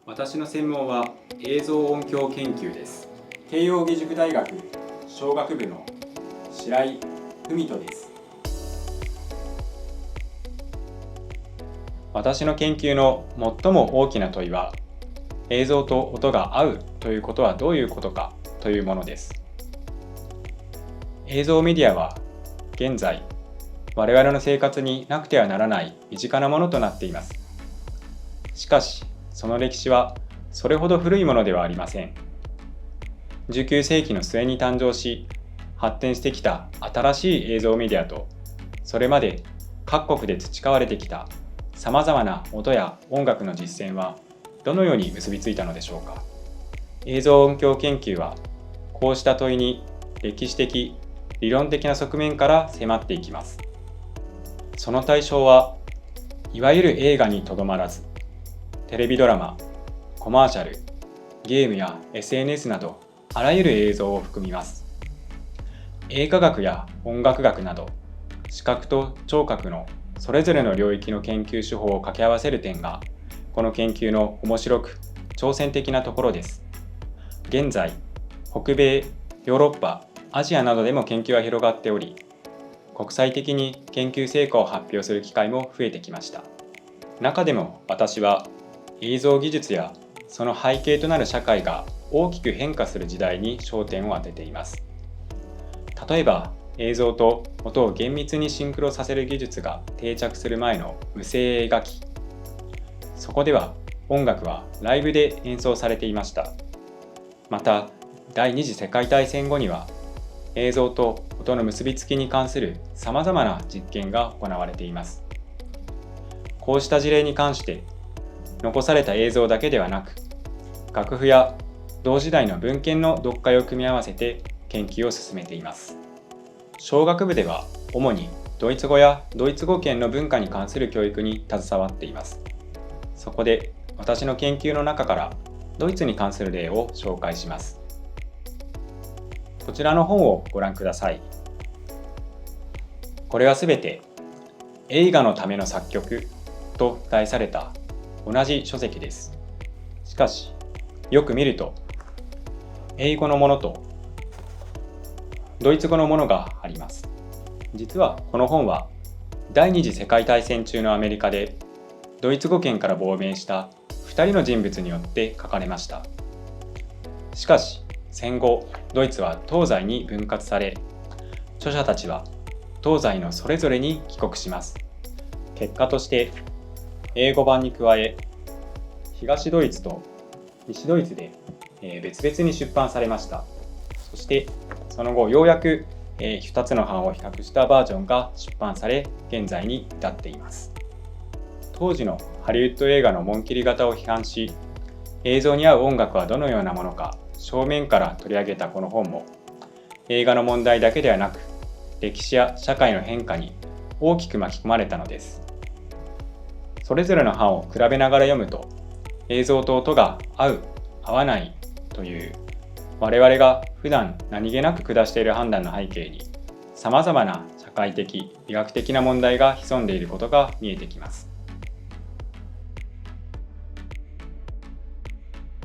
私の専門は映像音響研究です。慶應義塾大学商学部の白井文人です。私の研究の最も大きな問いは、映像と音が合うということはどういうことかというものです。映像メディアは現在、我々の生活になくてはならない身近なものとなっています。しかし、その歴史はそれほど古いものではありません。19世紀の末に誕生し、発展してきた新しい映像メディアと、それまで各国で培われてきたさまざまな音や音楽の実践はどのように結びついたのでしょうか。映像音響研究はこうした問いに歴史的、理論的な側面から迫っていきます。その対象はいわゆる映画にとどまらず、テレビドラマ、コマーシャル、ゲームや SNS などあらゆる映像を含みます。映画学や音楽学など視覚と聴覚のそれぞれの領域の研究手法を掛け合わせる点がこの研究の面白く挑戦的なところです。現在、北米、ヨーロッパ、アジアなどでも研究は広がっており、国際的に研究成果を発表する機会も増えてきました。中でも私は映像技術やその背景となる社会が大きく変化する時代に焦点を当てています。例えば映像と音を厳密にシンクロさせる技術が定着する前の無声映画機。そこでは音楽はライブで演奏されていました。また第二次世界大戦後には映像と音の結びつきに関するさまざまな実験が行われています。こうした事例に関して残された映像だけではなく、楽譜や同時代の文献の読解を組み合わせて研究を進めています。商学部では主にドイツ語やドイツ語圏の文化に関する教育に携わっています。そこで私の研究の中からドイツに関する例を紹介します。こちらの本をご覧ください。これはすべて映画のための作曲と題された同じ書籍です。しかし、よく見ると英語のものとドイツ語のものがあります。実はこの本は第二次世界大戦中のアメリカでドイツ語圏から亡命した2人の人物によって書かれました。しかし戦後ドイツは東西に分割され、著者たちは東西のそれぞれに帰国します。結果として英語版に加え、東ドイツと西ドイツで別々に出版されました。そしてその後ようやく2つの版を比較したバージョンが出版され、現在に至っています。当時のハリウッド映画の紋切り型を批判し、映像に合う音楽はどのようなものか正面から取り上げたこの本も、映画の問題だけではなく、歴史や社会の変化に大きく巻き込まれたのです。それぞれの版を比べながら読むと、映像と音が合う、合わないという我々が普段何気なく下している判断の背景に、様々な社会的、医学的な問題が潜んでいることが見えてきます。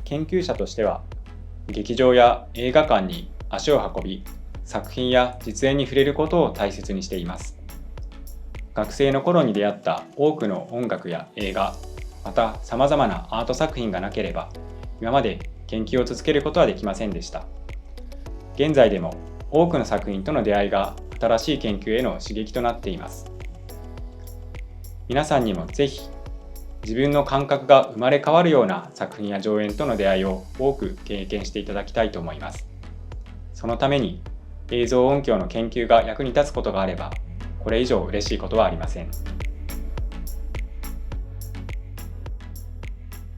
研究者としては、劇場や映画館に足を運び、作品や実演に触れることを大切にしています。学生の頃に出会った多くの音楽や映画、また様々なアート作品がなければ、今まで研究を続けることはできませんでした。現在でも多くの作品との出会いが新しい研究への刺激となっています。皆さんにもぜひ自分の感覚が生まれ変わるような作品や上演との出会いを多く経験していただきたいと思います。そのために映像音響の研究が役に立つことがあれば、これ以上嬉しいことはありません。